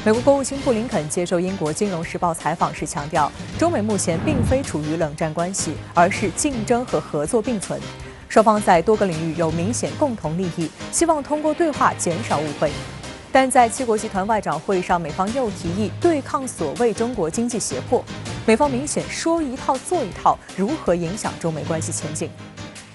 美国国务卿布林肯接受英国《金融时报》采访时强调，中美目前并非处于冷战关系，而是竞争和合作并存。双方在多个领域有明显共同利益，希望通过对话减少误会。但在七国集团外长会上，美方又提议对抗所谓中国经济胁迫，美方明显说一套做一套，如何影响中美关系前景？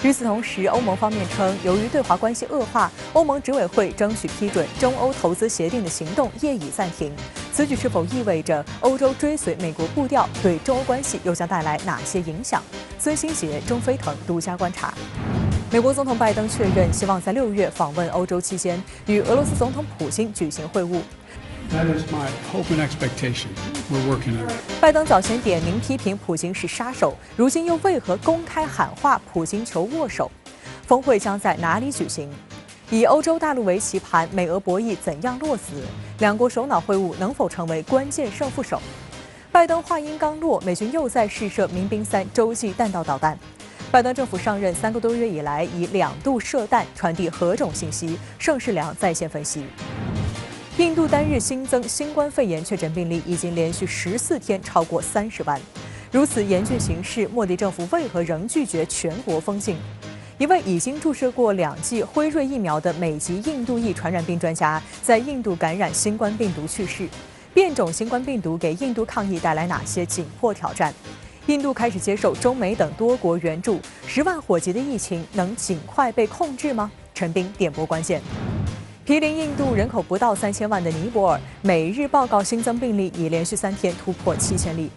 与此同时，欧盟方面称，由于对华关系恶化，欧盟执委会争取批准中欧投资协定的行动业已暂停。此举是否意味着欧洲追随美国步调，对中欧关系又将带来哪些影响？孙兴杰、钟飞腾独家观察。美国总统拜登确认，希望在6月访问欧洲期间，与俄罗斯总统普京举行会晤。That is my hope and expectation. We're working on it. 拜登早前点名批评普京是杀手，如今又为何公开喊话普京求握手？峰会将在哪里举行？以欧洲大陆为棋盘，美俄博弈怎样落子？两国首脑会晤能否成为关键胜负手？拜登话音刚落，美军又在试射民兵3洲际弹道导弹。拜登政府上任3个多月以来，以2度射弹传递何种信息？盛世良在线分析。印度单日新增新冠肺炎确诊病例已经连续14天超过30万。如此严峻形势，莫迪政府为何仍拒绝全国封禁？一位已经注射过2剂辉瑞疫苗的美籍印度裔传染病专家在印度感染新冠病毒去世。变种新冠病毒给印度抗疫带来哪些紧迫挑战？印度开始接受中美等多国援助，10万火急的疫情能尽快被控制吗？陈斌点播关键。毗邻印度人口不到3000万的尼泊尔，每日报告新增病例已连续3天突破7000例。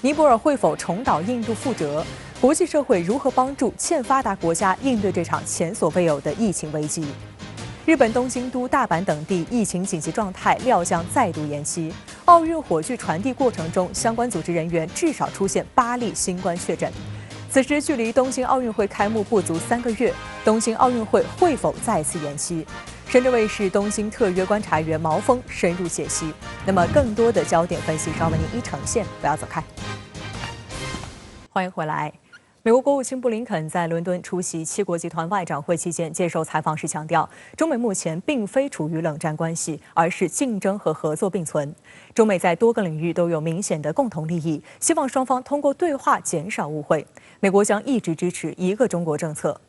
尼泊尔会否重蹈印度覆辙？国际社会如何帮助欠发达国家应对这场前所未有的疫情危机？日本东京都、大阪等地疫情紧急状态料将再度延期。奥运火炬传递过程中，相关组织人员至少出现8例新冠确诊。此时距离东京奥运会开幕不足3个月，东京奥运会会否再次延期？深圳卫视东京特约观察员毛峰深入解析。那么，更多的焦点分析稍为您呈现，不要走开。欢迎回来。美国国务卿布林肯在伦敦出席七国集团外长会期间接受采访时强调，中美目前并非处于冷战关系，而是竞争和合作并存。中美在多个领域都有明显的共同利益，希望双方通过对话减少误会。美国将一直支持一个中国政策。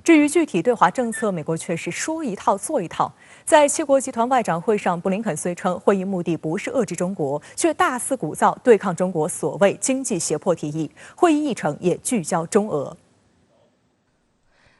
至于具体对华政策，美国却是说一套做一套。在七国集团外长会上，布林肯虽称会议目的不是遏制中国，却大肆鼓噪对抗中国所谓经济胁迫提议。会议议程也聚焦中俄。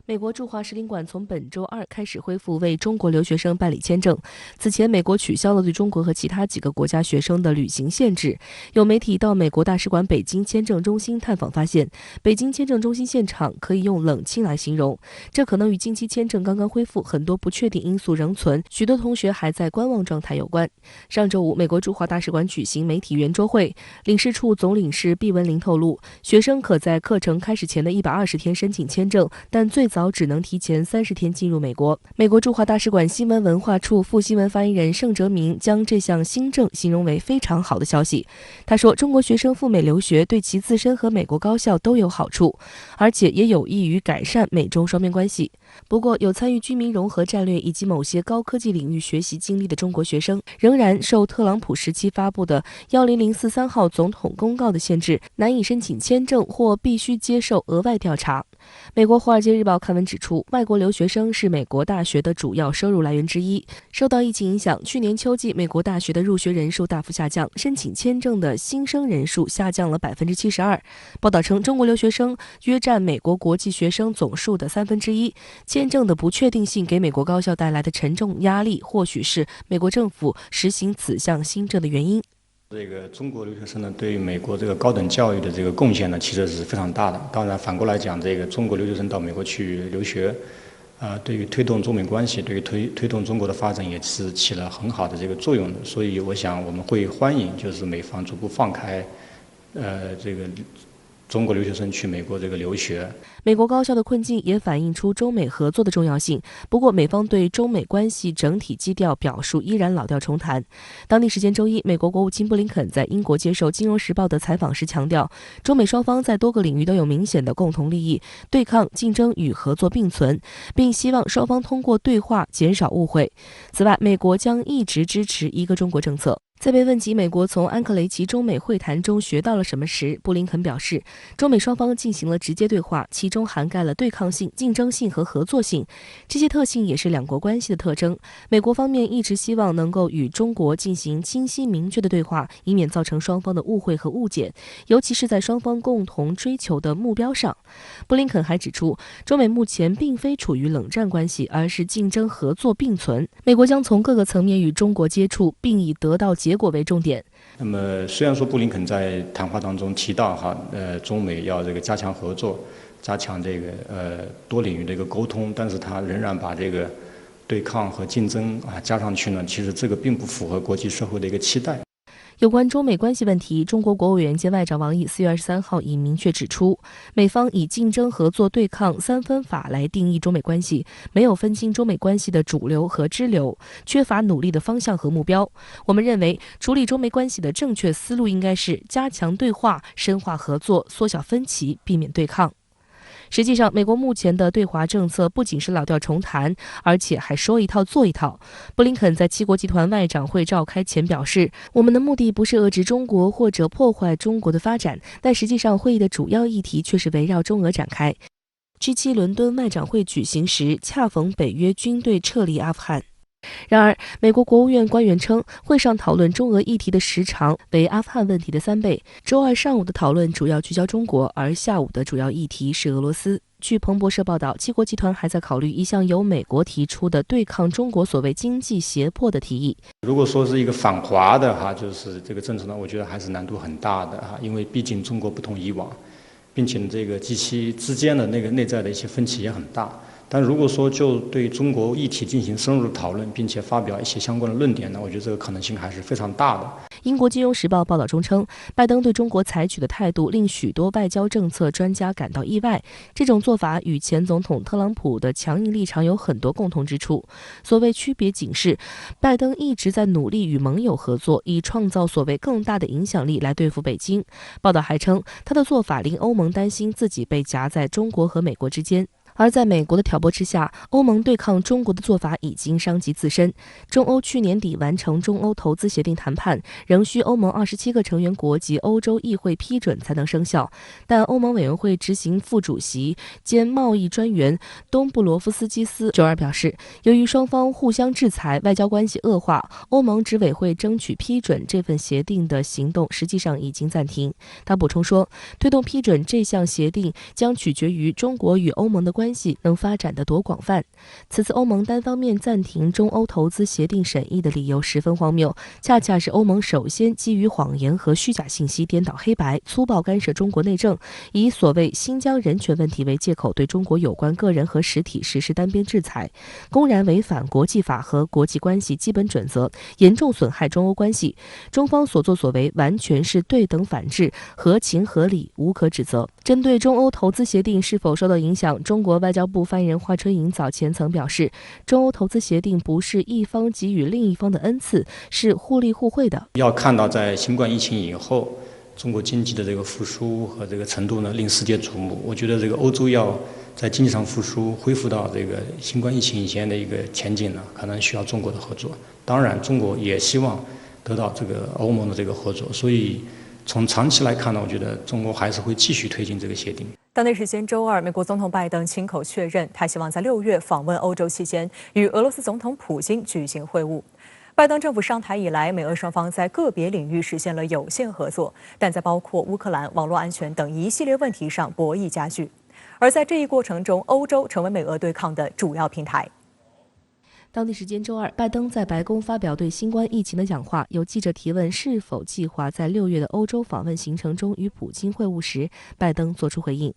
美国驻华使领馆从本周2开始恢复为中国留学生办理签证。此前，美国取消了对中国和其他几个国家学生的旅行限制。有媒体到美国大使馆北京签证中心探访，发现北京签证中心现场可以用冷清来形容。这可能与近期签证刚刚恢复，很多不确定因素仍存，许多同学还在观望状态有关。上周五，美国驻华大使馆举行媒体圆桌会，领事处总领事毕文林透露，学生可在课程开始前的120天申请签证，但最早只能提前30天进入美国。美国驻华大使馆新闻文化处副新闻发言人盛哲明将这项新政形容为非常好的消息。他说，中国学生赴美留学对其自身和美国高校都有好处，而且也有益于改善美中双边关系。不过，有参与居民融合战略以及某些高科技领域学习经历的中国学生，仍然受特朗普时期发布的10043号总统公告的限制，难以申请签证或必须接受额外调查。美国《华尔街日报》刊文指出，外国留学生是美国大学的主要收入来源之一。受到疫情影响，去年秋季美国大学的入学人数大幅下降，申请签证的新生人数下降了72%。报道称，中国留学生约占美国国际学生总数的1/3。签证的不确定性给美国高校带来的沉重压力，或许是美国政府实行此项新政的原因。这个中国留学生呢，对于美国这个高等教育的这个贡献呢，其实是非常大的。当然，反过来讲，这个中国留学生到美国去留学，对于推动中美关系，对于推动中国的发展，也是起了很好的这个作用的。所以，我想我们会欢迎，就是美方逐步放开，这个中国留学生去美国这个留学。美国高校的困境也反映出中美合作的重要性。不过，美方对中美关系整体基调表述依然老调重弹。当地时间周一，美国国务卿布林肯在英国接受《金融时报》的采访时强调，中美双方在多个领域都有明显的共同利益，对抗、竞争与合作并存，并希望双方通过对话减少误会。此外，美国将一直支持一个中国政策。在被问及美国从安克雷奇中美会谈中学到了什么时，布林肯表示，中美双方进行了直接对话，其中涵盖了对抗性、竞争性和合作性，这些特性也是两国关系的特征。美国方面一直希望能够与中国进行清晰明确的对话，以免造成双方的误会和误解，尤其是在双方共同追求的目标上。布林肯还指出，中美目前并非处于冷战关系，而是竞争合作并存。美国将从各个层面与中国接触，并以得到结果为重点。那么，虽然说布林肯在谈话当中提到中美要这个加强合作，加强这个多领域的一个沟通，但是他仍然把这个对抗和竞争加上去呢，其实这个并不符合国际社会的一个期待。有关中美关系问题，中国国务委员兼外长王毅4月23号已明确指出，美方以竞争、合作、对抗三分法来定义中美关系，没有分清中美关系的主流和支流，缺乏努力的方向和目标。我们认为，处理中美关系的正确思路应该是加强对话、深化合作、缩小分歧、避免对抗。实际上，美国目前的对华政策不仅是老调重弹，而且还说一套做一套。布林肯在七国集团外长会召开前表示，我们的目的不是遏制中国或者破坏中国的发展，但实际上会议的主要议题却是围绕中俄展开。G7伦敦外长会举行时，恰逢北约军队撤离阿富汗。然而，美国国务院官员称，会上讨论中俄议题的时长为阿富汗问题的3倍。周二上午的讨论主要聚焦中国，而下午的主要议题是俄罗斯。据彭博社报道，七国集团还在考虑一项由美国提出的对抗中国所谓经济胁迫的提议。如果说是一个反华的就是这个政策呢，我觉得还是难度很大的因为毕竟中国不同以往，并且这个G7之间的那个内在的一些分歧也很大。但如果说就对中国议题进行深入的讨论，并且发表一些相关的论点呢，我觉得这个可能性还是非常大的。英国金融时报报道中称，拜登对中国采取的态度令许多外交政策专家感到意外。这种做法与前总统特朗普的强硬立场有很多共同之处。所谓区别警示，拜登一直在努力与盟友合作，以创造所谓更大的影响力来对付北京。报道还称，他的做法令欧盟担心自己被夹在中国和美国之间。而在美国的挑拨之下，欧盟对抗中国的做法已经伤及自身。中欧去年底完成中欧投资协定谈判，仍需欧盟27个成员国及欧洲议会批准才能生效。但欧盟委员会执行副主席兼贸易专员东布罗夫斯基斯周二表示，由于双方互相制裁，外交关系恶化，欧盟执委会争取批准这份协定的行动实际上已经暂停。他补充说，推动批准这项协定将取决于中国与欧盟的关系能发展得多广泛。此次欧盟单方面暂停中欧投资协定审议的理由十分荒谬，恰恰是欧盟首先基于谎言和虚假信息颠倒黑白，粗暴干涉中国内政，以所谓新疆人权问题为借口对中国有关个人和实体实施单边制裁，公然违反国际法和国际关系基本准则，严重损害中欧关系。中方所作所为完全是对等反制，合情合理，无可指责。针对中欧投资协定是否受到影响，中国外交部发言人华春莹早前曾表示，中欧投资协定不是一方给予另一方的恩赐，是互利互惠的。要看到在新冠疫情以后，中国经济的这个复苏和这个程度呢，令世界瞩目。我觉得这个欧洲要在经济上复苏，恢复到这个新冠疫情以前的一个前景呢，可能需要中国的合作。当然，中国也希望得到这个欧盟的这个合作，所以从长期来看呢，我觉得中国还是会继续推进这个协定。当地时间周二，美国总统拜登亲口确认，他希望在6月访问欧洲期间，与俄罗斯总统普京举行会晤。拜登政府上台以来，美俄双方在个别领域实现了有限合作，但在包括乌克兰、网络安全等一系列问题上博弈加剧。而在这一过程中，欧洲成为美俄对抗的主要平台。当地时间周二，拜登在白宫发表对新冠疫情的讲话。有记者提问是否计划在6月的欧洲访问行程中与普京会晤时，拜登作出回应。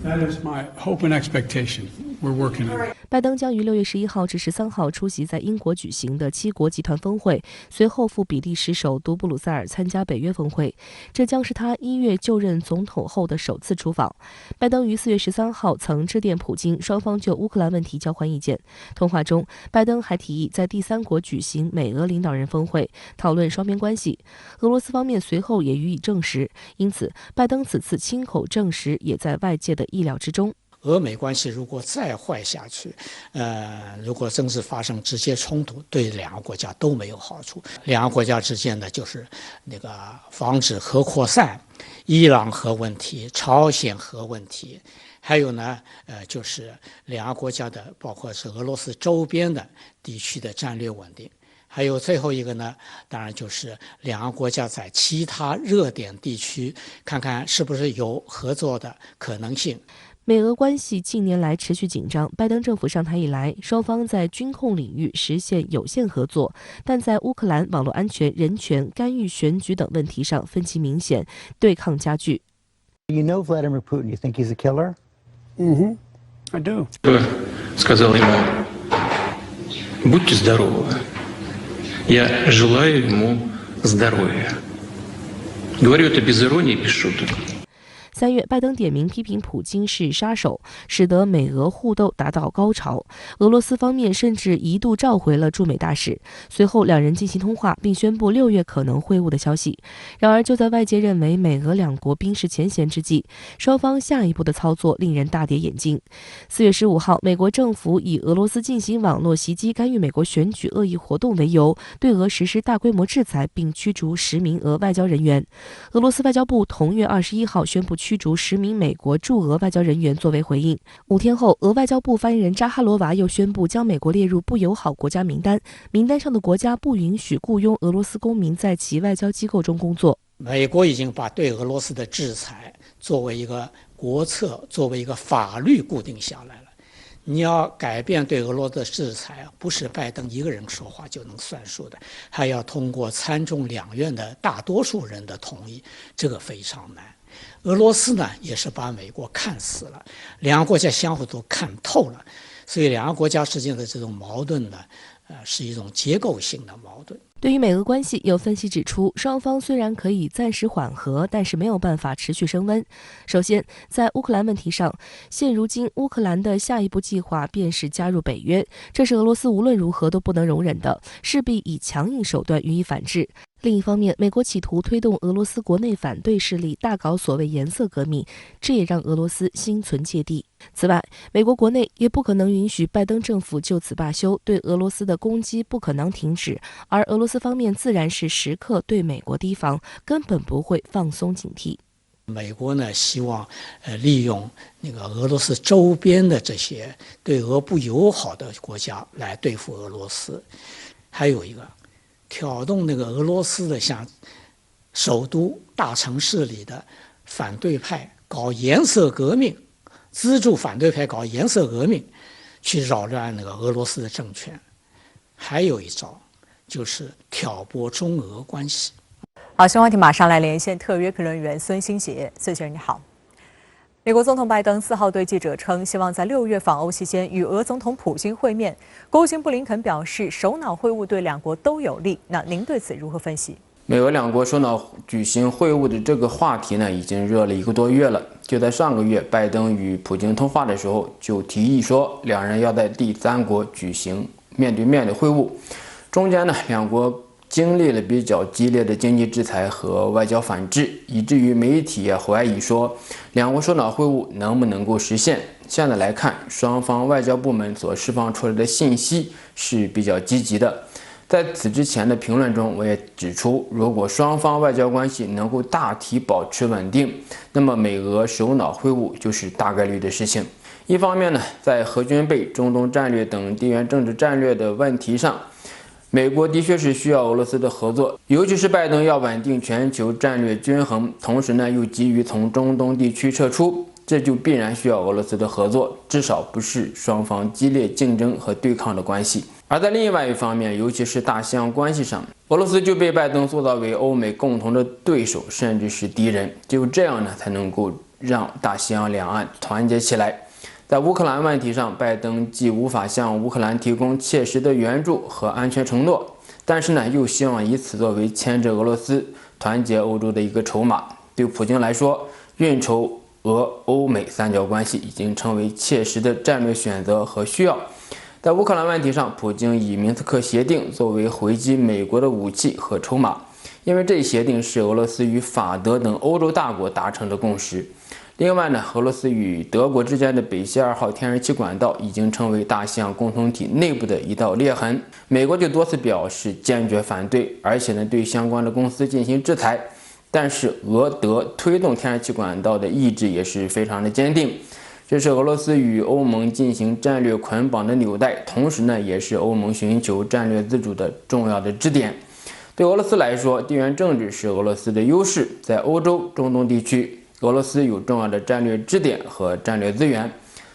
That is my hope and expectation. We're working on it. 拜登将于6月11号至13号出席在英国举行的7国集团峰会，随后赴比利时首都布鲁塞尔参加北约峰会。这将是他1月就任总统后的首次出访。拜登于4月13号曾致电普京，双方就乌克兰问题交换意见。通话中，拜登还提议在第3国举行美俄领导人峰会，讨论双边关系。俄罗斯方面随后也予以证实，因此拜登此次亲口证实也在外界的意料之中。俄美关系如果再坏下去，如果真是发生直接冲突，对两个国家都没有好处。两个国家之间的就是那个防止核扩散、伊朗核问题、朝鲜核问题，还有呢，就是两个国家的，包括是俄罗斯周边的地区的战略稳定。还有最后一个呢，当然就是两个国家在其他热点地区看看是不是有合作的可能性。美俄关系近年来持续紧张，拜登政府上台以来，双方在军控领域实现有限合作，但在乌克兰、网络安全、人权、干预选举等问题上分歧明显，对抗加剧。You know Vladimir Putin, you think he's a killer? I do. Сказал ему, будьте здоровы. Я желаю ему здоровья. Говорю это без иронии, без шуток. 3月，拜登点名批评普京是杀手，使得美俄互斗达到高潮。俄罗斯方面甚至一度召回了驻美大使，随后两人进行通话，并宣布6月可能会晤的消息。然而，就在外界认为美俄两国冰释前嫌之际，双方下一步的操作令人大跌眼镜。4月15号，美国政府以俄罗斯进行网络袭击、干预美国选举恶意活动为由，对俄实施大规模制裁，并驱逐10名俄外交人员。俄罗斯外交部同月21号宣布驱逐10名美国驻俄外交人员作为回应。5天后，俄外交部发言人扎哈罗娃又宣布将美国列入不友好国家名单，名单上的国家不允许雇佣俄罗斯公民在其外交机构中工作。美国已经把对俄罗斯的制裁作为一个国策，作为一个法律固定下来了。你要改变对俄罗斯的制裁，不是拜登一个人说话就能算数的，还要通过参众两院的大多数人的同意，这个非常难。俄罗斯呢，也是把美国看死了，两个国家相互都看透了，所以两个国家之间的这种矛盾呢，是一种结构性的矛盾。对于美俄关系，有分析指出，双方虽然可以暂时缓和，但是没有办法持续升温。首先，在乌克兰问题上，现如今乌克兰的下一步计划便是加入北约，这是俄罗斯无论如何都不能容忍的，势必以强硬手段予以反制。另一方面，美国企图推动俄罗斯国内反对势力大搞所谓颜色革命，这也让俄罗斯心存芥蒂。此外，美国国内也不可能允许拜登政府就此罢休，对俄罗斯的攻击不可能停止，而俄罗斯方面自然是时刻对美国提防，根本不会放松警惕。美国呢，希望利用那个俄罗斯周边的这些对俄不友好的国家来对付俄罗斯，还有一个挑动那个俄罗斯的像首都大城市里的反对派搞颜色革命，资助反对派搞颜色革命，去扰乱那个俄罗斯的政权。还有一招就是挑拨中俄关系。好，新话题马上来连线特约评论员孙兴杰。孙先生你好。美国总统拜登4号对记者称，希望在6月访欧期间与俄总统普京会面。国务卿布林肯表示，首脑会晤对两国都有利。那您对此如何分析？美俄两国首脑举行会晤的这个话题呢，已经热了1个多月了。就在上个月，拜登与普京通话的时候，就提议说，两人要在第三国举行面对面的会晤。中间呢，两国经历了比较激烈的经济制裁和外交反制，以至于媒体怀疑说，两国首脑会晤能不能够实现。现在来看，双方外交部门所释放出来的信息是比较积极的。在此之前的评论中，我也指出，如果双方外交关系能够大体保持稳定，那么美俄首脑会晤就是大概率的事情。一方面呢，在核军备、中东战略等地缘政治战略的问题上，美国的确是需要俄罗斯的合作，尤其是拜登要稳定全球战略均衡，同时呢又急于从中东地区撤出，这就必然需要俄罗斯的合作，至少不是双方激烈竞争和对抗的关系。而在另外一方面，尤其是大西洋关系上，俄罗斯就被拜登塑造为欧美共同的对手，甚至是敌人。只有这样呢，才能够让大西洋两岸团结起来。在乌克兰问题上，拜登既无法向乌克兰提供切实的援助和安全承诺，但是呢，又希望以此作为牵制俄罗斯、团结欧洲的一个筹码。对普京来说，运筹俄欧美三角关系已经成为切实的战略选择和需要。在乌克兰问题上，普京以明斯克协定作为回击美国的武器和筹码，因为这一协定是俄罗斯与法德等欧洲大国达成的共识。另外呢，俄罗斯与德国之间的北溪2号天然气管道已经成为大西洋共同体内部的一道裂痕。美国就多次表示坚决反对，而且呢对相关的公司进行制裁。但是俄德推动天然气管道的意志也是非常的坚定，这是俄罗斯与欧盟进行战略捆绑的纽带，同时呢也是欧盟寻求战略自主的重要的支点。对俄罗斯来说，地缘政治是俄罗斯的优势，在欧洲、中东地区，俄罗斯有重要的战略支点和战略资源。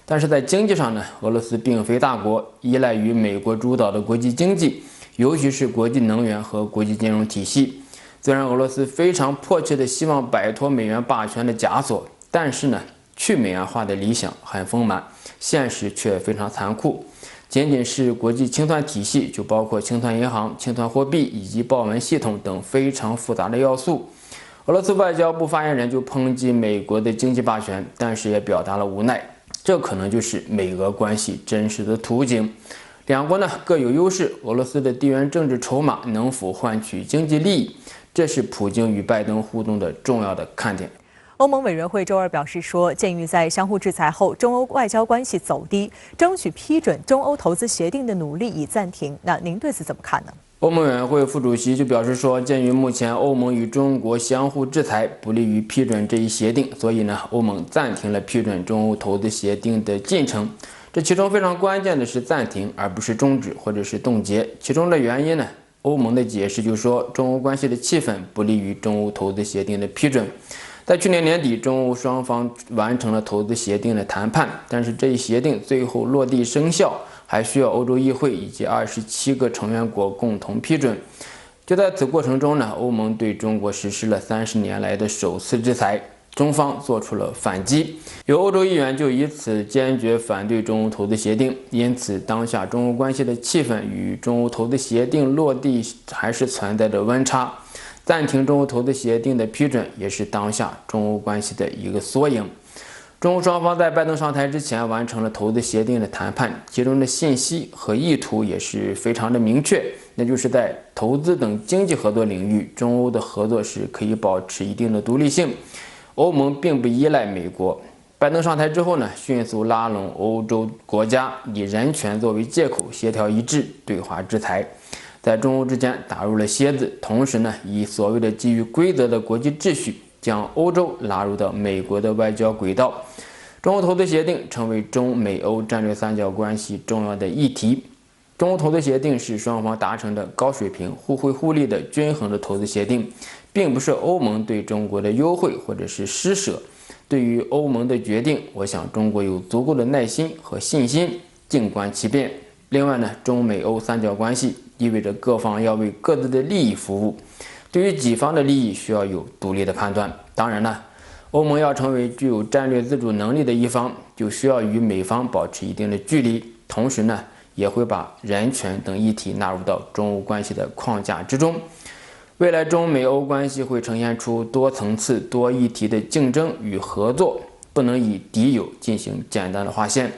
但是在经济上呢，俄罗斯并非大国，依赖于美国主导的国际经济，尤其是国际能源和国际金融体系。虽然俄罗斯非常迫切地希望摆脱美元霸权的枷锁，但是呢，去美元化的理想很丰满，现实却非常残酷。仅仅是国际清算体系，就包括清算银行、清算货币以及报文系统等非常复杂的要素。俄罗斯外交部发言人就抨击美国的经济霸权，但是也表达了无奈，这可能就是美俄关系真实的图景。两国呢各有优势，俄罗斯的地缘政治筹码能否换取经济利益，这是普京与拜登互动的重要的看点。欧盟委员会周二表示说，鉴于在相互制裁后中欧外交关系走低，争取批准中欧投资协定的努力已暂停。那您对此怎么看呢？欧盟委员会副主席就表示说，鉴于目前欧盟与中国相互制裁，不利于批准这一协定，所以呢，欧盟暂停了批准中欧投资协定的进程。这其中非常关键的是暂停，而不是终止或者是冻结。其中的原因呢，欧盟的解释就是说，中欧关系的气氛不利于中欧投资协定的批准。在去年年底，中欧双方完成了投资协定的谈判，但是这一协定最后落地生效，还需要欧洲议会以及27个成员国共同批准。就在此过程中呢，欧盟对中国实施了30年来的首次制裁，中方做出了反击。有欧洲议员就以此坚决反对中欧投资协定，因此当下中欧关系的气氛与中欧投资协定落地还是存在着温差。暂停中欧投资协定的批准，也是当下中欧关系的一个缩影。中欧双方在拜登上台之前完成了投资协定的谈判，其中的信息和意图也是非常的明确，那就是在投资等经济合作领域，中欧的合作是可以保持一定的独立性。欧盟并不依赖美国。拜登上台之后呢，迅速拉拢欧洲国家，以人权作为借口，协调一致，对华制裁。在中欧之间打入了楔子，同时呢，以所谓的基于规则的国际秩序，将欧洲拉入到美国的外交轨道。中欧投资协定成为中美欧战略三角关系重要的议题。中欧投资协定是双方达成的高水平、互惠互利的均衡的投资协定，并不是欧盟对中国的优惠或者是施舍。对于欧盟的决定，我想中国有足够的耐心和信心，静观其变。另外呢，中美欧三角关系意味着各方要为各自的利益服务，对于己方的利益需要有独立的判断。当然呢，欧盟要成为具有战略自主能力的一方，就需要与美方保持一定的距离，同时呢，也会把人权等议题纳入到中欧关系的框架之中。未来中美欧关系会呈现出多层次、多议题的竞争与合作，不能以敌友进行简单的划线。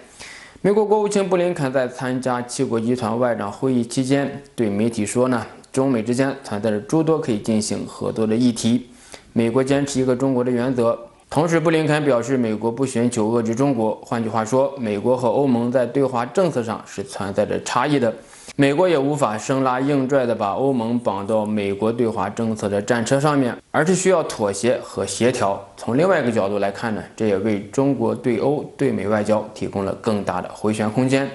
美国国务卿布林肯在参加7国集团外长会议期间对媒体说呢，中美之间存在着诸多可以进行合作的议题，美国坚持一个中国的原则。同时，布林肯表示，美国不寻求遏制中国，换句话说，美国和欧盟在对华政策上是存在着差异的。美国也无法生拉硬拽地把欧盟绑到美国对华政策的战车上面，而是需要妥协和协调。从另外一个角度来看呢，这也为中国对欧对美外交提供了更大的回旋空间。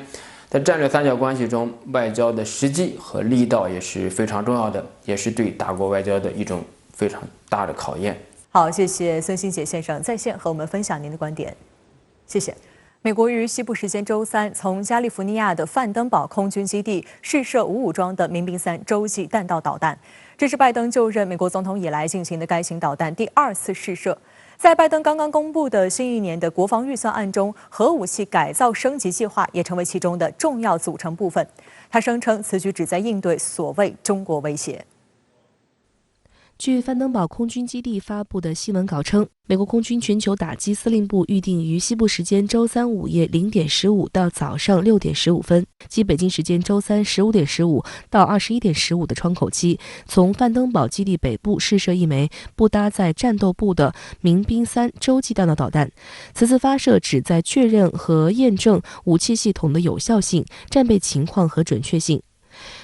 在战略三角关系中，外交的时机和力道也是非常重要的，也是对大国外交的一种非常大的考验。好，谢谢孙兴杰先生在线和我们分享您的观点，谢谢。美国于西部时间周三从加利福尼亚的范登堡空军基地试射无武装的民兵3洲际弹道导弹，这是拜登就任美国总统以来进行的该型导弹第2次试射。在拜登刚刚公布的新一年的国防预算案中，核武器改造升级计划也成为其中的重要组成部分。他声称此举旨在应对所谓中国威胁。据范登堡空军基地发布的新闻稿称，美国空军全球打击司令部预定于西部时间周三午夜0点15到早上6点15分，即北京时间周三15点15到21点15的窗口期，从范登堡基地北部试射一枚不搭载战斗部的民兵3洲际弹道导弹。此次发射旨在确认和验证武器系统的有效性、战备情况和准确性。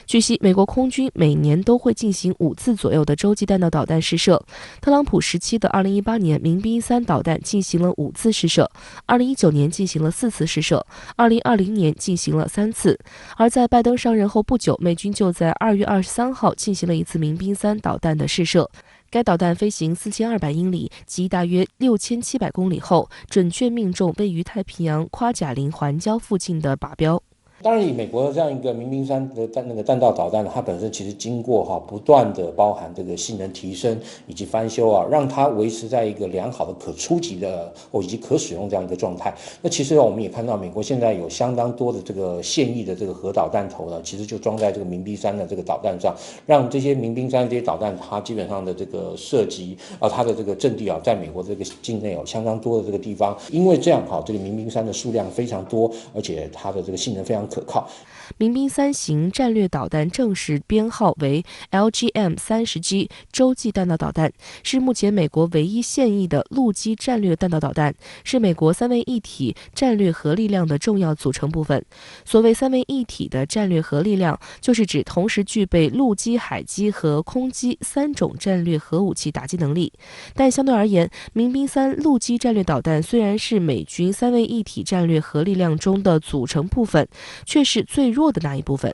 据悉，美国空军每年都会进行5次左右的洲际弹道导弹试射。特朗普时期的2018年，民兵3导弹进行了5次试射，2019年进行了4次试射，2020年进行了3次。而在拜登上任后不久，美军就在2月23号进行了一次民兵3导弹的试射。该导弹飞行4200英里，即大约6700公里后，准确命中位于太平洋夸贾林环礁附近的靶标。当然，以美国的这样一个民兵3的弹道导弹呢，它本身其实经过不断的包含这个性能提升以及翻修让它维持在一个良好的可出击的以及可使用这样一个状态。那其实我们也看到，美国现在有相当多的这个现役的这个核导弹头呢，其实就装在这个民兵3的这个导弹上，让这些民兵3这些导弹它基本上的这个射击它的这个阵地在美国这个境内有相当多的这个地方。因为这样这个民兵3的数量非常多，而且它的这个性能非常可靠。民兵3型战略导弹正式编号为 LGM-30G 洲际弹道导弹，是目前美国唯一现役的陆基战略弹道导弹，是美国3位一体战略核力量的重要组成部分。所谓3位一体的战略核力量，就是指同时具备陆基、海基和空基3种战略核武器打击能力。但相对而言，民兵3陆基战略导弹虽然是美军3位一体战略核力量中的组成部分，却是最弱的那一部分。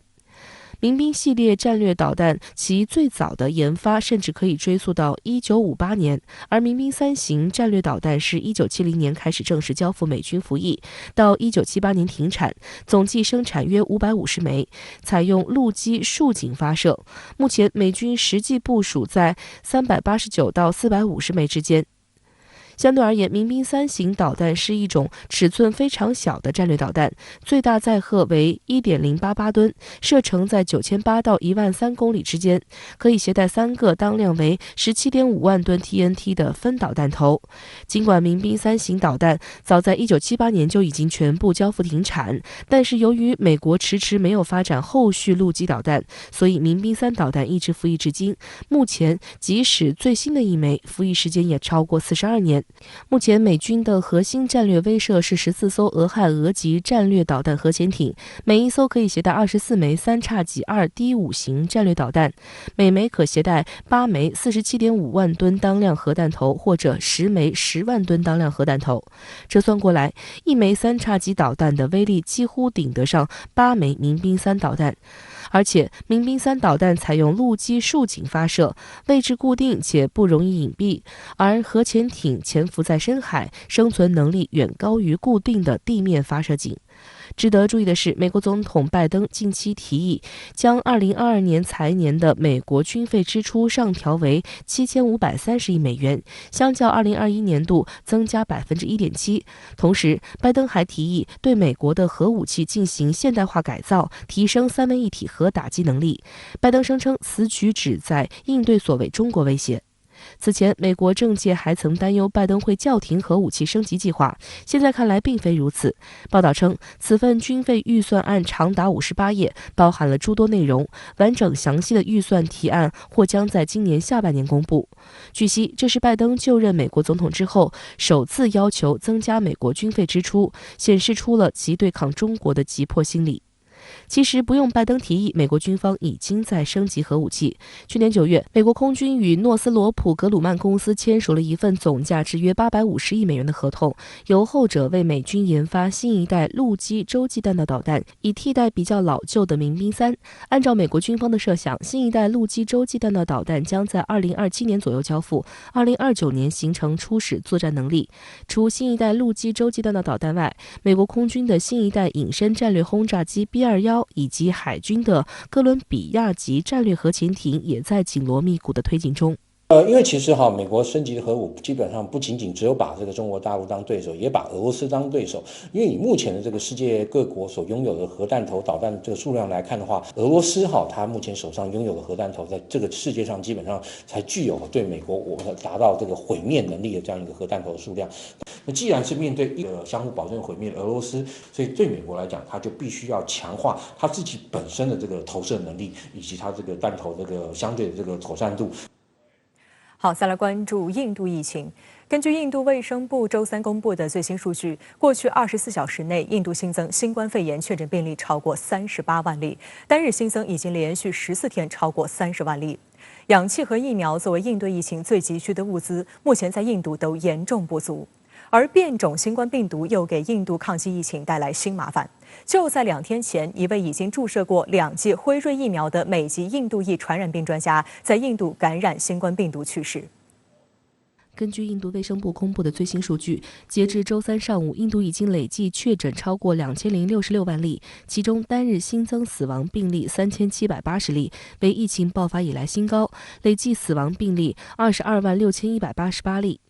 民兵系列战略导弹其最早的研发甚至可以追溯到1958年，而民兵3型战略导弹是1970年开始正式交付美军服役，到1978年停产，总计生产约550枚，采用陆基竖井发射。目前美军实际部署在389到450枚之间。相对而言，民兵3型导弹是一种尺寸非常小的战略导弹，最大载荷为 1.088 吨，射程在9800到13000公里之间，可以携带3个当量为 17.5万吨 TNT 的分导弹头。尽管民兵3型导弹早在1978年就已经全部交付停产，但是由于美国迟迟没有发展后续陆基导弹，所以民兵3导弹一直服役至今。目前即使最新的一枚服役时间也超过42年。目前美军的核心战略威慑是14艘俄亥俄级战略导弹核潜艇，每一艘可以携带24枚3x2 D5 型战略导弹，每枚可携带8枚 47.5 万吨当量核弹头或者10枚10万吨当量核弹头。折算过来，一枚3x级导弹的威力几乎顶得上8枚民兵3导弹。而且民兵3导弹采用陆基竖井发射，位置固定且不容易隐蔽，而核潜艇潜伏在深海，生存能力远高于固定的地面发射井。值得注意的是，美国总统拜登近期提议将2022年财年的美国军费支出上调为7530亿美元，相较2021年度增加 1.7%。同时，拜登还提议对美国的核武器进行现代化改造，提升3位一体核打击能力。拜登声称此举旨在应对所谓中国威胁。此前，美国政界还曾担忧拜登会叫停核武器升级计划，现在看来并非如此。报道称，此份军费预算案长达58页，包含了诸多内容，完整详细的预算提案或将在今年下半年公布。据悉，这是拜登就任美国总统之后首次要求增加美国军费支出，显示出了其对抗中国的急迫心理。其实不用拜登提议，美国军方已经在升级核武器。去年9月，美国空军与诺斯罗普格鲁曼公司签署了一份总价值约850亿美元的合同，由后者为美军研发新一代陆基洲际弹道导弹，以替代比较老旧的民兵3。按照美国军方的设想，新一代陆基洲际弹道导弹将在2027年左右交付，2029年形成初始作战能力。除新一代陆基洲际弹道导弹外，美国空军的新一代隐身战略轰炸机 B-21以及海军的哥伦比亚级战略核潜艇也在紧锣密鼓的推进中。因为其实美国升级的核武基本上不仅仅只有把这个中国大陆当对手，也把俄罗斯当对手。因为以目前的这个世界各国所拥有的核弹头、导弹的这个数量来看的话，俄罗斯它目前手上拥有的核弹头，在这个世界上基本上才具有对美国达到这个毁灭能力的这样一个核弹头的数量。那既然是面对一个相互保证毁灭的俄罗斯，所以对美国来讲，它就必须要强化它自己本身的这个投射能力，以及它这个弹头这个相对的这个妥善度。好，再来关注印度疫情。根据印度卫生部周三公布的最新数据，过去24小时内，印度新增新冠肺炎确诊病例超过38万例，单日新增已经连续14天超过30万例。氧气和疫苗作为应对疫情最急需的物资，目前在印度都严重不足。而变种新冠病毒又给印度抗击疫情带来新麻烦。就在2天前，一位已经注射过2剂辉瑞疫苗的美籍印度裔传染病专家在印度感染新冠病毒去世。根据印度卫生部公布的最新数据，截至周三上午，印度已经累计确诊超过2066万例，其中单日新增死亡病例3780例，为疫情爆发以来新高，累计死亡病例22万6188例。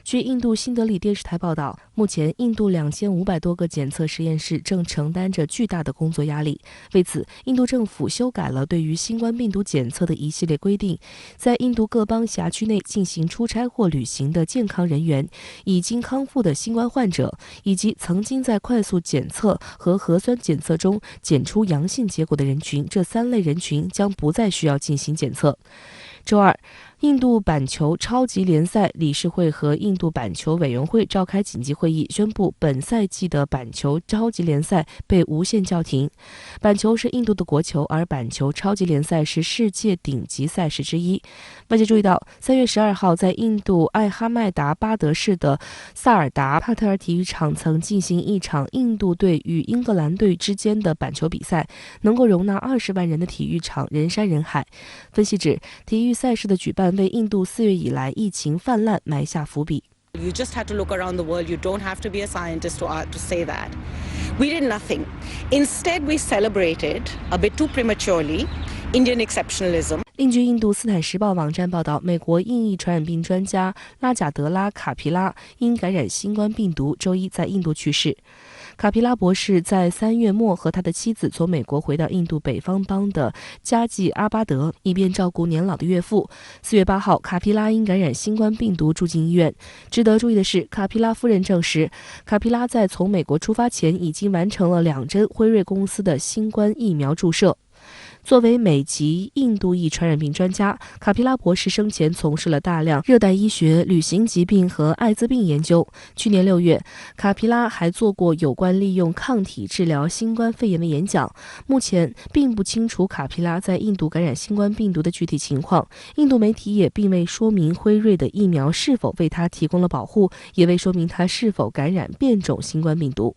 据印度新德里电视台报道，目前印度2500多个检测实验室正承担着巨大的工作压力。为此，印度政府修改了对于新冠病毒检测的一系列规定，在印度各邦辖区内进行出差或旅行的健康人员、已经康复的新冠患者，以及曾经在快速检测和核酸检测中检出阳性结果的人群，这3类人群将不再需要进行检测。周二，印度板球超级联赛理事会和印度板球委员会召开紧急会议，宣布本赛季的板球超级联赛被无限叫停。板球是印度的国球，而板球超级联赛是世界顶级赛事之一。外界注意到，3月12号在印度艾哈迈达巴德市的萨尔达帕特尔体育场曾进行一场印度队与英格兰队之间的板球比赛，能够容纳20万人的体育场人山人海。分析指，体育赛事的举办为印度4月以来疫情泛滥埋下伏笔。You just had to look around the world. You don't have to be a scientist to say that. We did nothing. Instead, we celebrated, a bit too prematurely, Indian exceptionalism. 另据印度斯坦时报网站报道，美国印裔传染病专家拉贾德拉·卡皮拉因感染新冠病毒，周一在印度去世。卡皮拉博士在3月末和他的妻子从美国回到印度北方邦的加济阿巴德，以便照顾年老的岳父。4月8号，卡皮拉因感染新冠病毒住进医院。值得注意的是，卡皮拉夫人证实，卡皮拉在从美国出发前已经完成了2针辉瑞公司的新冠疫苗注射。作为美籍印度裔传染病专家，卡皮拉博士生前从事了大量热带医学、旅行疾病和艾滋病研究。去年6月，卡皮拉还做过有关利用抗体治疗新冠肺炎的演讲。目前并不清楚卡皮拉在印度感染新冠病毒的具体情况，印度媒体也并未说明辉瑞的疫苗是否为他提供了保护，也未说明他是否感染变种新冠病毒。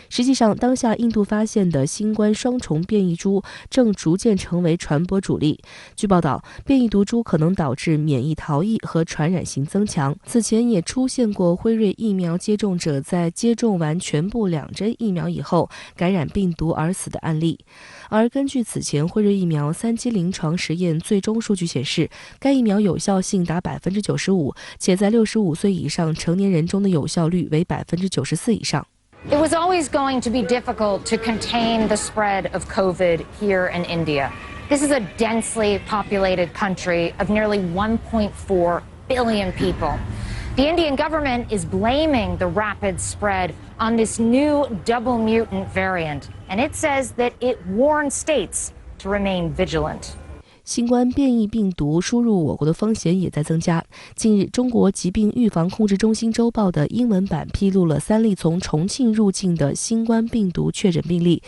实际上，当下印度发现的新冠双重变异株正逐渐成为传播主力。据报道，变异毒株可能导致免疫逃逸和传染性增强。此前也出现过辉瑞疫苗接种者在接种完全部2针疫苗以后感染病毒而死的案例。而根据此前辉瑞疫苗3期临床实验最终数据显示，该疫苗有效性达 95%， 且在65岁以上成年人中的有效率为 94% 以上。It was always going to be difficult to contain the spread of COVID here in India. This is a densely populated country of nearly 1.4 billion people. The Indian government is blaming the rapid spread on this new double mutant variant, and it says that it warns states to remain vigilant. 新冠变异病毒输入我国的风险也在增加。近日，中国疾病预防控制中心周报的英文版披露了3例从重庆入境的新冠病毒确诊病例。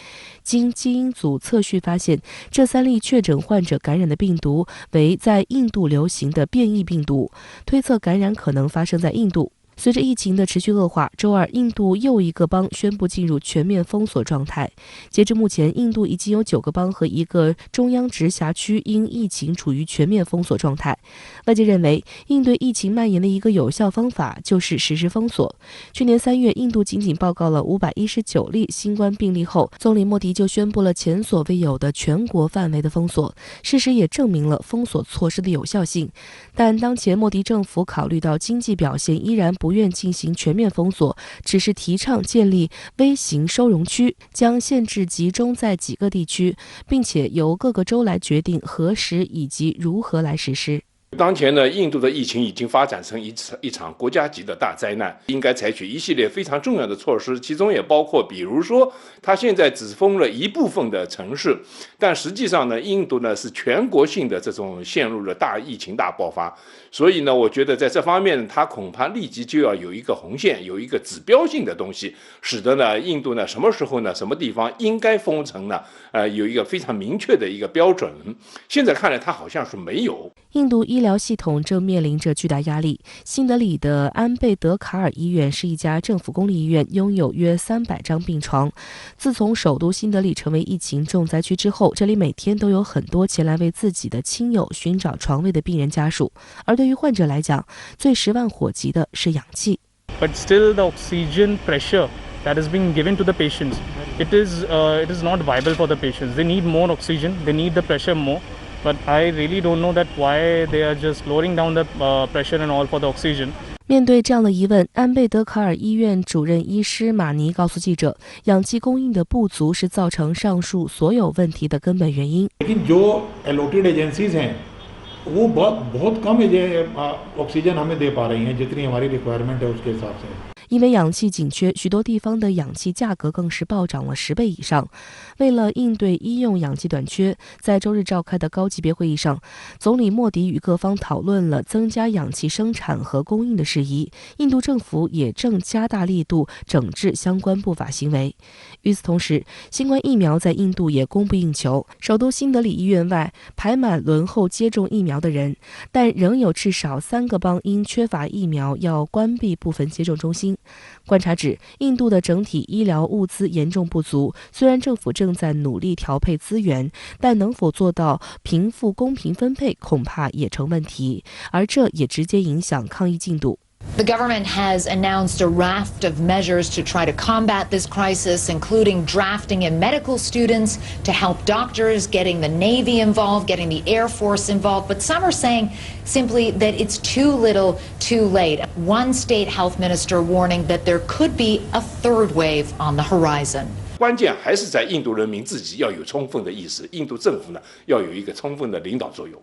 经基因组测序发现，这3例确诊患者感染的病毒为在印度流行的变异病毒，推测感染可能发生在印度。随着疫情的持续恶化，周二，印度又一个邦宣布进入全面封锁状态。截至目前，印度已经有9个邦和1个中央直辖区因疫情处于全面封锁状态。外界认为，应对疫情蔓延的一个有效方法就是实施封锁。去年3月，印度仅仅报告了519例新冠病例后，总理莫迪就宣布了前所未有的全国范围的封锁。事实也证明了封锁措施的有效性。但当前莫迪政府考虑到经济表现，依然不愿进行全面封锁，只是提倡建立微型收容区，将限制集中在几个地区，并且由各个州来决定何时以及如何来实施。当前呢，印度的疫情已经发展成一场国家级的大灾难，应该采取一系列非常重要的措施，其中也包括，比如说，它现在只封了一部分的城市，但实际上呢，印度呢是全国性的这种陷入了大疫情大爆发，所以呢，我觉得在这方面，它恐怕立即就要有一个红线，有一个指标性的东西，使得呢，印度呢什么时候呢，什么地方应该封城呢，有一个非常明确的一个标准。现在看来，它好像是没有。印度医疗系统正面临着巨大压力。新德里的安贝德卡尔医院是一家政府公立医院，拥有约300张病床。自从首都新德里成为疫情重灾区之后，这里每天都有很多前来为自己的亲友寻找床位的病人家属。而对于患者来讲，最10万火急的是氧气。But still, the oxygen pressure that is being given to the patients, it is not viable for the patients. They need more oxygen. They need the pressure more.But I really don't know that why they are just lowering down the pressure and all for the oxygen. 面对这样的疑问，安贝德卡尔医院主任医师马尼告诉记者，氧气供应的不足是造成上述所有问题的根本原因。लेकिन जो allotted agencies हैं, वो बहुत कम ऑक्सीजन हमें दे पा रही हैं, जितनी हमारी requirement है उसके हिसाब से。因为氧气紧缺，许多地方的氧气价格更是暴涨了10倍以上。为了应对医用氧气短缺，在周日召开的高级别会议上，总理莫迪与各方讨论了增加氧气生产和供应的事宜。印度政府也正加大力度整治相关不法行为。与此同时，新冠疫苗在印度也供不应求，首都新德里医院外排满轮候接种疫苗的人，但仍有至少3个邦因缺乏疫苗要关闭部分接种中心。观察指，印度的整体医疗物资严重不足，虽然政府正在努力调配资源，但能否做到贫富公平分配，恐怕也成问题，而这也直接影响抗疫进度。The government has announced a raft of measures to try to combat this crisis, including drafting in medical students to help doctors, getting the Navy involved, getting the Air Force involved. But some are saying simply that it's too little, too late. One state health minister warning that there could be a third wave on the horizon. 关键还是在印度人民自己要有充分的意识，印度政府呢要有一个充分的领导作用。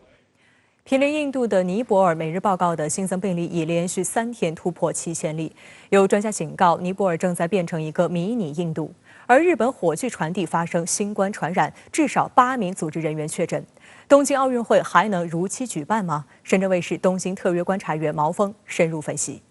毗邻印度的尼泊尔每日报告的新增病例已连续3天突破7000例。有专家警告，尼泊尔正在变成一个迷你印度。而日本火炬传递发生新冠传染，至少8名组织人员确诊。东京奥运会还能如期举办吗？深圳卫视东京特约观察员毛峰深入分析。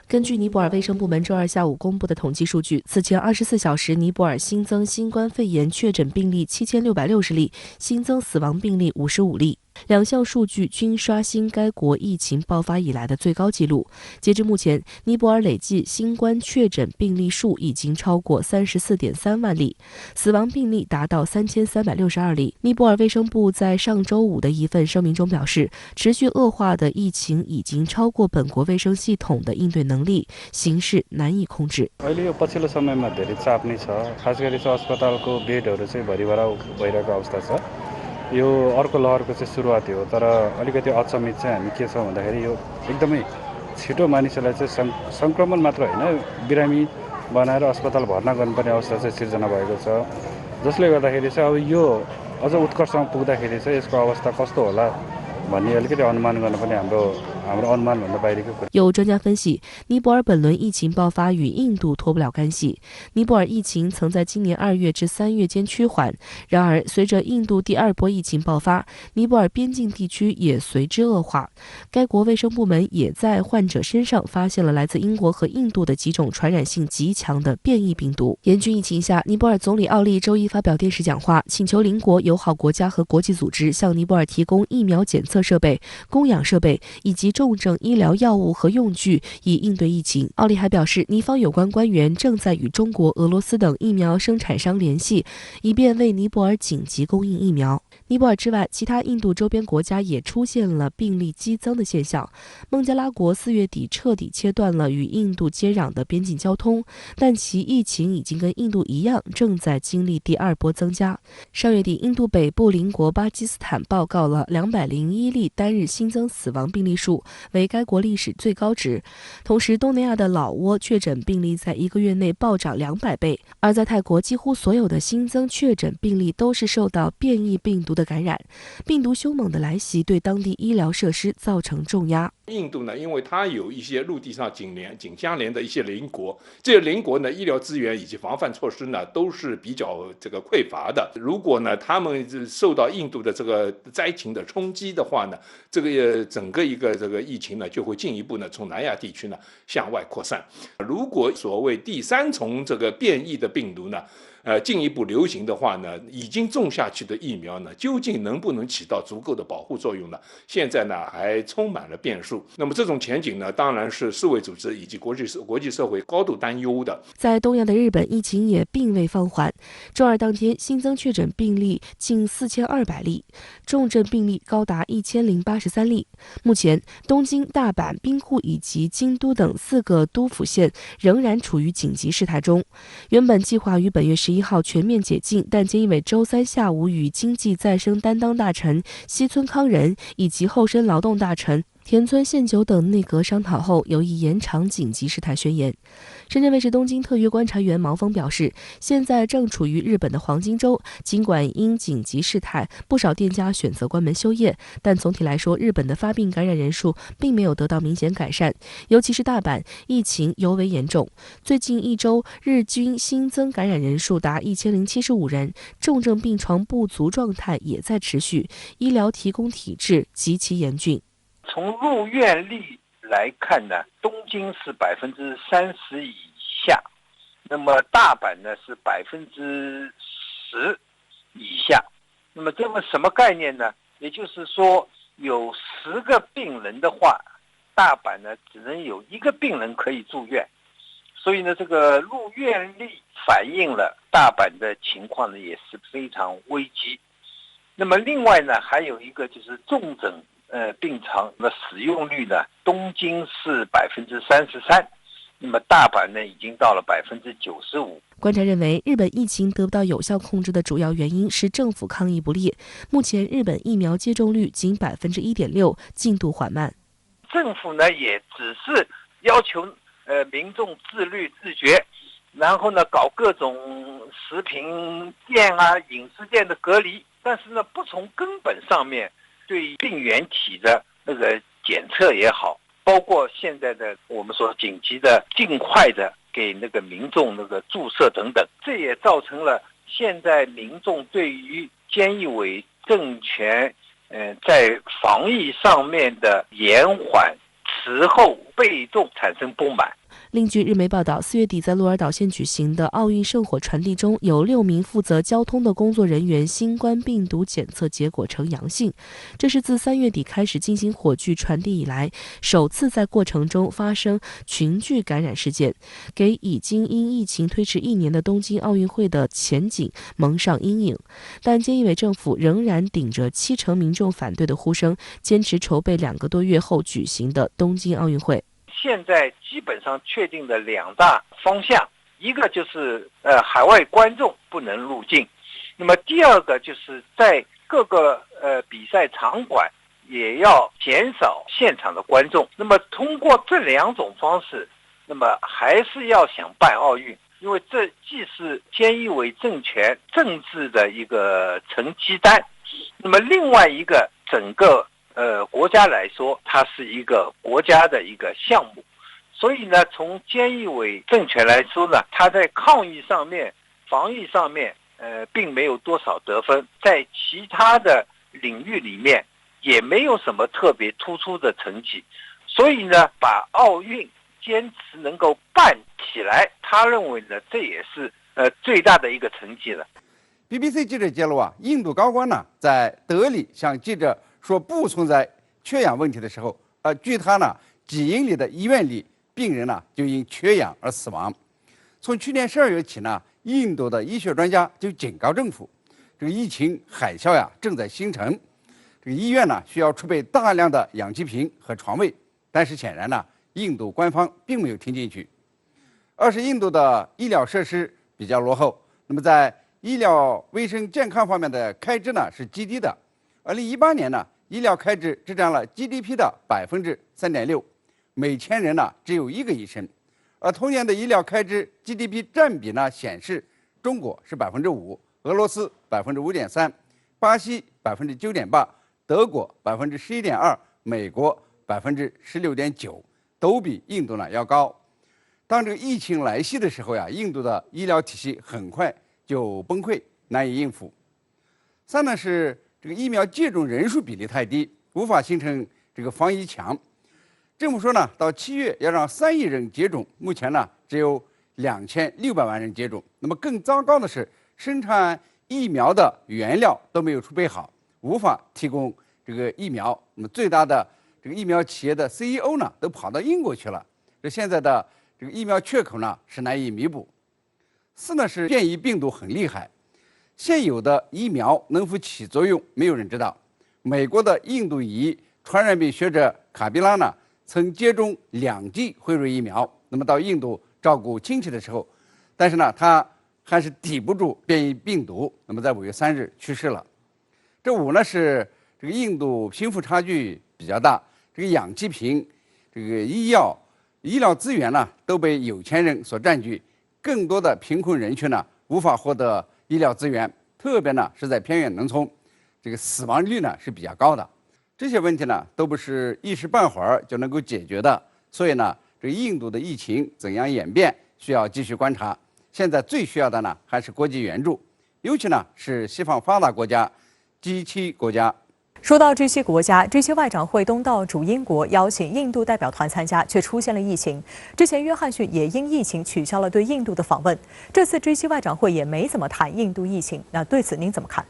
根据尼泊尔卫生部门周二下午公布的统计数据，此前24小时，尼泊尔新增新冠肺炎确诊病例7660例，新增死亡病例55例。2项数据均刷新该国疫情爆发以来的最高纪录。截至目前，尼泊尔累计新冠确诊病例数已经超过34.3万例，死亡病例达到3362例。尼泊尔卫生部在上周五的一份声明中表示，持续恶化的疫情已经超过本国卫生系统的应对能力，形势难以控制。अहिले यो पछिल्लो समयमा धेरै चाप नै छ, खास गरी चाहिँ अस्पतालको बेडहरू चाहिँ भरिभरा भइरहेको अवस्था छ। यो अर्को लहरको चाहिँ सुरुवात हो, तर अलिकति अचम्मित चाहिँ हामी के छ भन्दाखेरि यो एकदमै छिटो मानिसहरूलाई चाहिँ संक्रमण मात्र होइन, बिरामी बनाएर अस्पताल भर्ना गर्नुपर्ने अवस्था चाहिँ सिर्जना भएको छ, जसले गर्दाखेरि चाहिँ अब यो अझ उत्कर्षमा पुग्दाखेरि चाहिँ यसको अवस्था कस्तो होला भन्ने अलिकति अनुमान गर्न पनि हाम्रो अनुमानभन्दा बाहिरको कुरा。有专家分析，尼泊尔本轮疫情爆发与印度脱不了干系。尼泊尔疫情曾在今年2月至3月间趋缓，然而随着印度第2波疫情爆发，尼泊尔边境地区也随之恶化。该国卫生部门也在患者身上发现了来自英国和印度的几种传染性极强的变异病毒。严峻疫情下，尼泊尔总理奥利周一发表电视讲话，请求邻国友好国家和国际组织向尼泊尔提供疫苗检测测设备、供氧设备以及重症医疗药物和用具，以应对疫情。奥利还表示，尼方有关官员正在与中国、俄罗斯等疫苗生产商联系，以便为尼泊尔紧急供应疫苗。尼泊尔之外，其他印度周边国家也出现了病例激增的现象。孟加拉国4月底彻底切断了与印度接壤的边境交通，但其疫情已经跟印度一样，正在经历第2波增加。上月底，印度北部邻国巴基斯坦报告了201例单日新增死亡病例数，为该国历史最高值。同时，东南亚的老挝确诊病例在1个月内暴涨200倍，而在泰国，几乎所有的新增确诊病例都是受到变异病毒的感染。病毒凶猛的来袭对当地医疗设施造成重压。印度呢，因为它有一些陆地上紧相连的一些邻国，这些邻国呢，医疗资源以及防范措施呢，都是比较匮乏的。如果呢，他们受到印度的这个灾情的冲击的话呢，整个一个疫情呢，就会进一步呢从南亚地区呢向外扩散。如果所谓第3重变异的病毒呢，进一步流行的话呢，已经种下去的疫苗呢，究竟能不能起到足够的保护作用呢？现在呢还充满了变数。那么这种前景呢，当然是世卫组织以及国际社会高度担忧的。在东亚的日本，疫情也并未放缓。周二当天新增确诊病例近4200例，重症病例高达1083例。目前，东京、大阪、兵库以及京都等4个都府县仍然处于紧急事态中。原本计划于本月11号全面解禁，但菅义伟周3下午与经济再生担当大臣西村康稔以及厚生劳动大臣田村宪久等内阁商讨后，有意延长紧急事态宣言。深圳卫视东京特约观察员毛峰表示，现在正处于日本的黄金周，尽管因紧急事态，不少店家选择关门休业，但总体来说，日本的发病感染人数并没有得到明显改善，尤其是大阪疫情尤为严重。最近1周，日均新增感染人数达1075人，重症病床不足状态也在持续，医疗提供体制极其严峻。从入院率来看呢，东京是30%以下，那么大阪呢是10%以下。那么这个什么概念呢？也就是说，有10个病人的话，大阪呢只能有1个病人可以住院。所以呢，这个入院率反映了大阪的情况呢也是非常危机。那么另外呢，还有一个就是重症病床的使用率呢，东京是33%，那么大阪呢已经到了95%。观察认为，日本疫情得不到有效控制的主要原因是政府抗疫不力。目前，日本疫苗接种率仅1.6%，进度缓慢。政府呢也只是要求民众自律自觉，然后呢搞各种食品店啊、饮食店的隔离，但是呢不从根本上面对病原体的那个检测也好，包括现在的我们说紧急的、尽快的给那个民众那个注射等等，这也造成了现在民众对于菅义伟政权在防疫上面的延缓、迟后、被动产生不满。另据日媒报道，4月底在鹿儿岛县举行的奥运圣火传递中，有6名负责交通的工作人员新冠病毒检测结果呈阳性，这是自3月底开始进行火炬传递以来，首次在过程中发生群聚感染事件，给已经因疫情推迟1年的东京奥运会的前景蒙上阴影。但菅义伟政府仍然顶着70%民众反对的呼声，坚持筹备2个多月后举行的东京奥运会。现在基本上确定的2大方向，一个就是海外观众不能入境，那么第二个就是在各个比赛场馆也要减少现场的观众。那么通过这2种方式，那么还是要想办奥运，因为这既是菅义伟政权政治的一个成绩单，那么另外一个整个国家来说，它是一个国家的一个项目，所以呢，从菅义伟政权来说呢，他在抗疫上面、防疫上面，并没有多少得分，在其他的领域里面也没有什么特别突出的成绩，所以呢，把奥运坚持能够办起来，他认为呢，这也是最大的一个成绩了。BBC 记者揭露啊，印度高官呢在德里向记者说不存在缺氧问题的时候，距他呢几英里的医院里，病人呢就因缺氧而死亡。从去年12月起呢，印度的医学专家就警告政府，这个疫情海啸呀正在形成，这个医院呢需要储备大量的氧气瓶和床位。但是显然呢，印度官方并没有听进去。二是印度的医疗设施比较落后，那么在医疗卫生健康方面的开支呢是极低的。2018年呢，医疗开支只占了 GDP 的3.6%，每1000人呢只有1个医生。而同年的医疗开支 GDP 占比呢显示，中国是5%，俄罗斯5.3%，巴西9.8%，德国11.2%，美国16.9%，都比印度呢要高。当这个疫情来袭的时候呀，印度的医疗体系很快就崩溃，难以应付。3呢是这个疫苗接种人数比例太低，无法形成这个防疫墙。政府说呢，到7月要让3亿人接种，目前呢只有2600万人接种。那么更糟糕的是，生产疫苗的原料都没有储备好，无法提供这个疫苗。那么最大的这个疫苗企业的 CEO 呢，都跑到英国去了。这现在的这个疫苗缺口呢是难以弥补。4呢是变异病毒很厉害，现有的疫苗能否起作用，没有人知道。美国的印度裔传染病学者卡比拉呢，曾接种2剂辉瑞疫苗，那么到印度照顾亲戚的时候，但是呢，他还是抵不住变异病毒，那么在5月3日去世了。这5呢是这个印度贫富差距比较大，这个氧气瓶、这个医疗资源呢都被有钱人所占据，更多的贫困人群呢无法获得医疗资源，特别呢是在偏远农村，这个死亡率呢是比较高的。这些问题呢都不是一时半会儿就能够解决的，所以呢，这个印度的疫情怎样演变，需要继续观察。现在最需要的呢还是国际援助，尤其呢是西方发达国家、G7国家。说到这些国家，这些外长会东道主英国邀请印度代表团参加，却出现了疫情。之前约翰逊也因疫情取消了对印度的访问，这次G7外长会也没怎么谈印度疫情。那对此您怎么看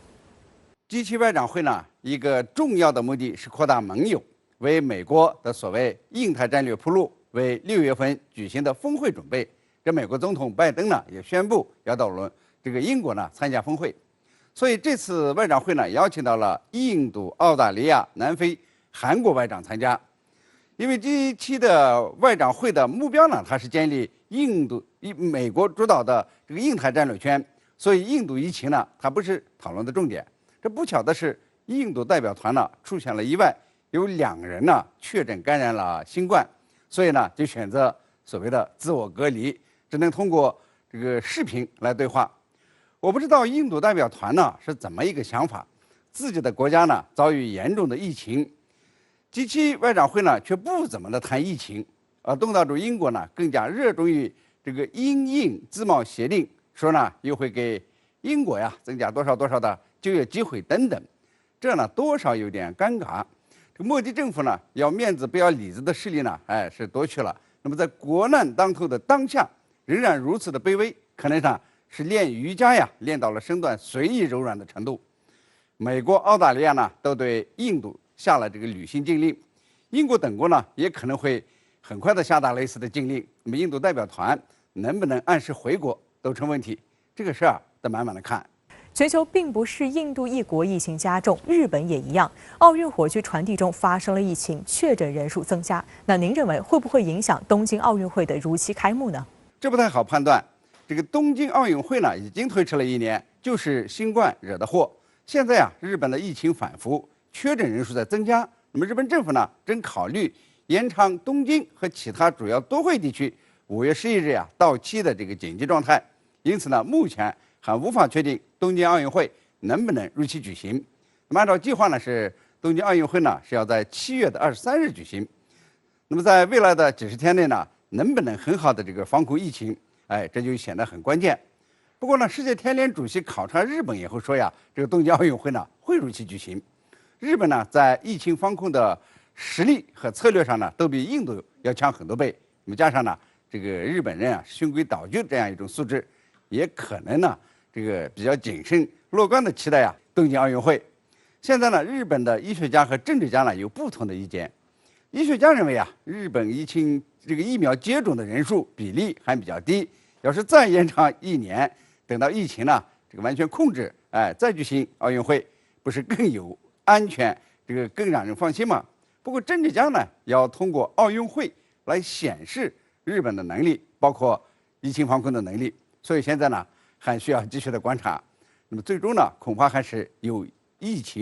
？G7外长会呢，一个重要的目的是扩大盟友，为美国的所谓印太战略铺路，为6月份举行的峰会准备。这美国总统拜登呢也宣布要到这个英国呢参加峰会。所以这次外长会呢，邀请到了印度、澳大利亚、南非、韩国外长参加。因为G7的外长会的目标呢，它是建立美国主导的这个印太战略圈，所以印度疫情呢，它不是讨论的重点。这不巧的是，印度代表团呢出现了意外，有2人呢确诊感染了新冠，所以呢就选择所谓的自我隔离，只能通过这个视频来对话。我不知道印度代表团呢是怎么一个想法，自己的国家呢遭遇严重的疫情，G7外长会呢却不怎么的谈疫情，而东道主英国呢更加热衷于这个英印自贸协定，说呢又会给英国呀增加多少的就业机会等等，这呢多少有点尴尬。这个莫迪政府呢要面子不要里子的势力呢，是夺去了。那么在国难当头的当下，仍然如此的卑微，可能呢是练瑜伽呀，练到了身段随意柔软的程度。美国、澳大利亚呢，都对印度下了这个旅行禁令，英国等国呢，也可能会很快的下达类似的禁令。那么，印度代表团能不能按时回国都成问题。这个事儿得慢慢的看。全球并不是印度一国疫情加重，日本也一样。奥运火炬传递中发生了疫情，确诊人数增加。那您认为会不会影响东京奥运会的如期开幕呢？这不太好判断。这个东京奥运会呢，已经推迟了1年，就是新冠惹的祸。现在日本的疫情反复，确诊人数在增加。那么日本政府呢，正考虑延长东京和其他主要都会地区5月11日到期的这个紧急状态。因此呢，目前还无法确定东京奥运会能不能如期举行。那么按照计划呢，是东京奥运会呢是要在7月23日举行。那么在未来的几十天内呢，能不能很好的这个防控疫情？这就显得很关键。不过呢，世界田联主席考察日本以后说这个东京奥运会呢会如期举行。日本呢在疫情防控的实力和策略上呢，都比印度要强很多倍。那么加上呢，这个日本人循规蹈矩这样一种素质，也可能呢这个比较谨慎乐观的期待东京奥运会。现在呢，日本的医学家和政治家呢有不同的意见。医学家认为啊，日本疫苗接种的人数比例还比较低，要是再延长1年，等到疫情呢完全控制，再举行奥运会，不是更有安全，更让人放心吗？不过政治家呢要通过奥运会来显示日本的能力，包括疫情防控的能力，所以现在呢还需要继续的观察。那么最终呢，恐怕还是有疫情